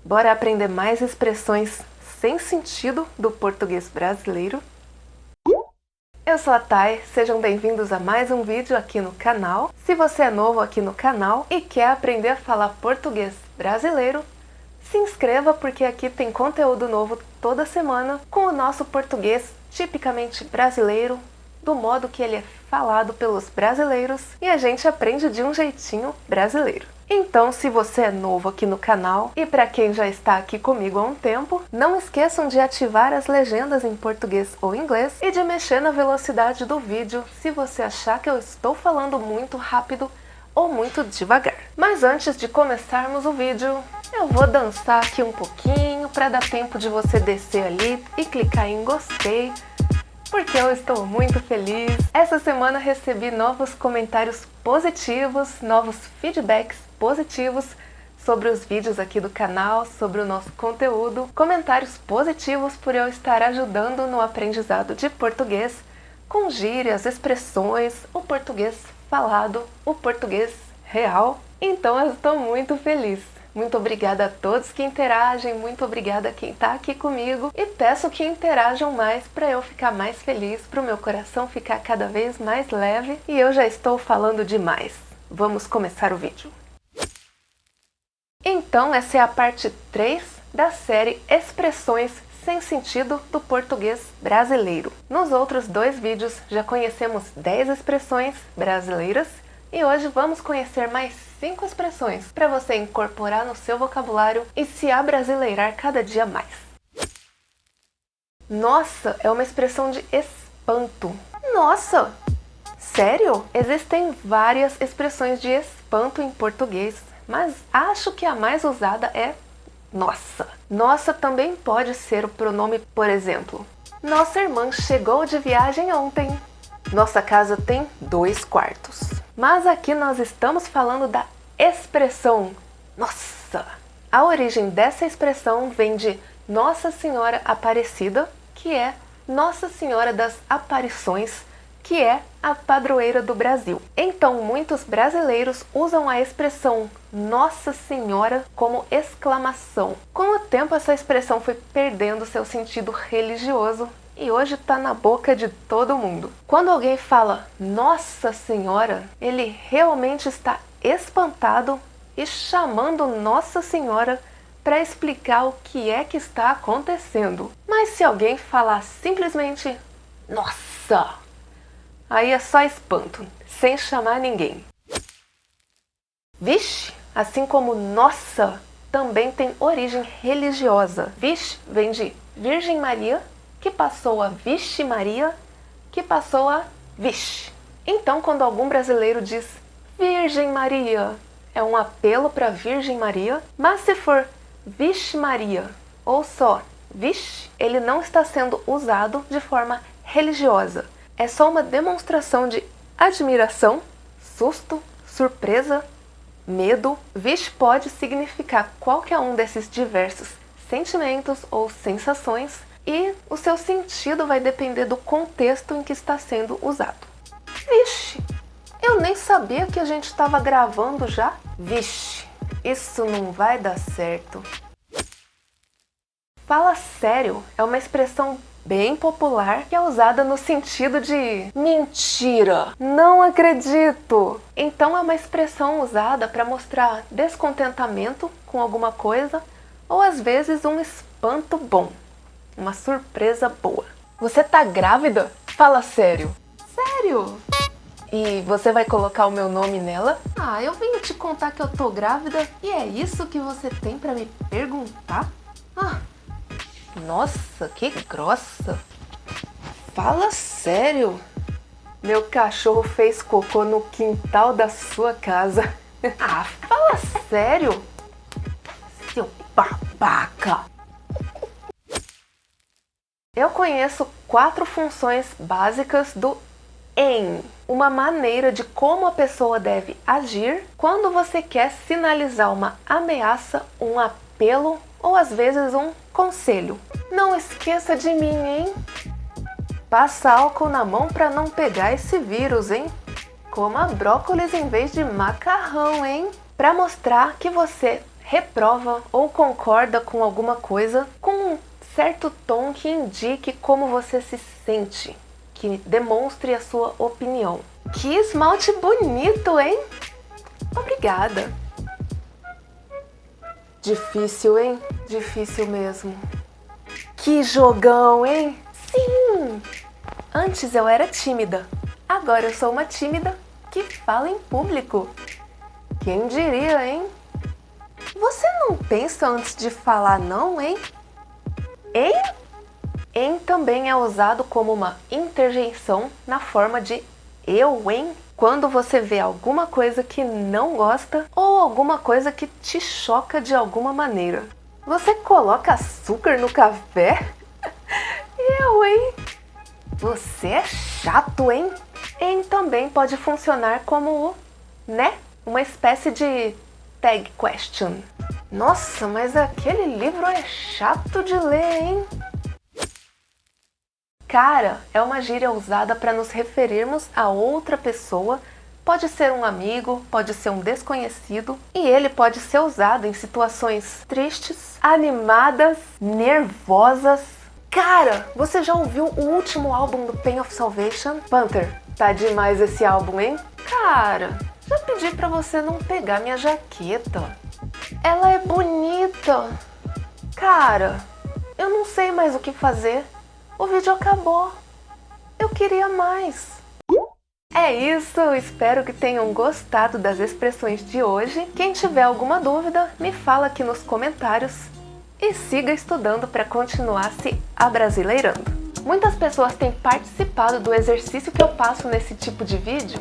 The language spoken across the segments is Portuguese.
Bora aprender mais expressões sem sentido do português brasileiro? Eu sou a Thay, sejam bem-vindos a mais um vídeo aqui no canal. Se você é novo aqui no canal e quer aprender a falar português brasileiro, se inscreva porque aqui tem conteúdo novo toda semana com o nosso português tipicamente brasileiro, do modo que ele é falado pelos brasileiros e a gente aprende de um jeitinho brasileiro. Então, se você é novo aqui no canal e para quem já está aqui comigo há um tempo, não esqueçam de ativar as legendas em português ou inglês e de mexer na velocidade do vídeo se você achar que eu estou falando muito rápido ou muito devagar. Mas antes de começarmos o vídeo, eu vou dançar aqui um pouquinho para dar tempo de você descer ali e clicar em gostei, porque eu estou muito feliz. Essa semana recebi novos comentários positivos, novos feedbacks positivos sobre os vídeos aqui do canal, sobre o nosso conteúdo. Comentários positivos por eu estar ajudando no aprendizado de português, com gírias, expressões, o português falado, o português real. Então eu estou muito feliz. Muito obrigada a todos que interagem, muito obrigada a quem está aqui comigo e peço que interajam mais para eu ficar mais feliz, para o meu coração ficar cada vez mais leve e eu já estou falando demais. Vamos começar o vídeo. Então essa é a parte 3 da série Expressões sem sentido do português brasileiro. Nos outros 2 vídeos já conhecemos 10 expressões brasileiras e hoje vamos conhecer mais 5 expressões para você incorporar no seu vocabulário e se abrasileirar cada dia mais. Nossa é uma expressão de espanto. Nossa! Sério? Existem várias expressões de espanto em português, mas acho que a mais usada é nossa. Nossa também pode ser o pronome, por exemplo, nossa irmã chegou de viagem ontem. Nossa casa tem 2 quartos. Mas aqui nós estamos falando da expressão nossa. A origem dessa expressão vem de Nossa Senhora Aparecida, que é Nossa Senhora das Aparições, que é a padroeira do Brasil. Então, muitos brasileiros usam a expressão Nossa Senhora como exclamação. Com o tempo, essa expressão foi perdendo seu sentido religioso e hoje está na boca de todo mundo. Quando alguém fala Nossa Senhora, ele realmente está espantado e chamando Nossa Senhora para explicar o que é que está acontecendo. Mas se alguém falar simplesmente Nossa, aí é só espanto, sem chamar ninguém. Vixe, assim como Nossa, também tem origem religiosa. Vixe vem de Virgem Maria, que passou a Vixe Maria, que passou a Vixe. Então, quando algum brasileiro diz Virgem Maria, é um apelo para Virgem Maria, mas se for Vixe Maria ou só Vixe, ele não está sendo usado de forma religiosa. É só uma demonstração de admiração, susto, surpresa, medo. Vixe pode significar qualquer um desses diversos sentimentos ou sensações e o seu sentido vai depender do contexto em que está sendo usado. Vixe, eu nem sabia que a gente estava gravando já. Vixe, isso não vai dar certo. Fala sério é uma expressão bem popular que é usada no sentido de mentira, não acredito. Então é uma expressão usada para mostrar descontentamento com alguma coisa ou às vezes um espanto bom, uma surpresa boa. Você tá grávida? Fala sério. Sério? E você vai colocar o meu nome nela? Ah, eu vim te contar que eu tô grávida e é isso que você tem para me perguntar? Ah, nossa, que grossa. Fala sério. Meu cachorro fez cocô no quintal da sua casa. Ah, fala sério. Seu babaca. Eu conheço 4 funções básicas do em, uma maneira de como a pessoa deve agir quando você quer sinalizar uma ameaça, um apelo ou às vezes um conselho. Não esqueça de mim, hein? Passa álcool na mão para não pegar esse vírus, hein? Coma brócolis em vez de macarrão, hein? Para mostrar que você reprova ou concorda com alguma coisa com um certo tom que indique como você se sente, que demonstre a sua opinião. Que esmalte bonito, hein? Obrigada. Difícil, hein? Difícil mesmo. Que jogão, hein? Sim! Antes eu era tímida. Agora eu sou uma tímida que fala em público. Quem diria, hein? Você não pensa antes de falar não, hein? Hein? Em também é usado como uma interjeição na forma de eu, hein? Quando você vê alguma coisa que não gosta ou alguma coisa que te choca de alguma maneira. Você coloca açúcar no café? Eu, hein? Você é chato, hein? Em também pode funcionar como o né? Uma espécie de tag question. Nossa, mas aquele livro é chato de ler, hein? Cara é uma gíria usada para nos referirmos a outra pessoa. Pode ser um amigo, pode ser um desconhecido, e ele pode ser usado em situações tristes, animadas, nervosas. Cara, você já ouviu o último álbum do Pain of Salvation? Panther, tá demais esse álbum, hein? Cara, já pedi pra você não pegar minha jaqueta. Ela é bonita. Cara, eu não sei mais o que fazer. O vídeo acabou. Eu queria mais. É isso, espero que tenham gostado das expressões de hoje. Quem tiver alguma dúvida, me fala aqui nos comentários. E siga estudando para continuar se abrasileirando. Muitas pessoas têm participado do exercício que eu passo nesse tipo de vídeo.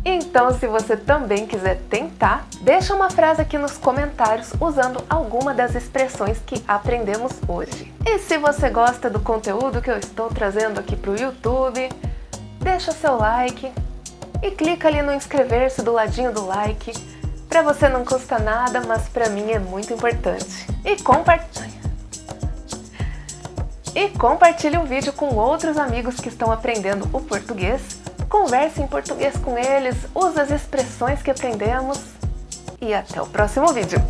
Então, se você também quiser tentar, deixa uma frase aqui nos comentários usando alguma das expressões que aprendemos hoje. E se você gosta do conteúdo que eu estou trazendo aqui para o YouTube, deixa seu like e clica ali no inscrever-se do ladinho do like. Para você não custa nada, mas para mim é muito importante. E compartilhe o vídeo com outros amigos que estão aprendendo o português. Converse em português com eles, use as expressões que aprendemos e até o próximo vídeo!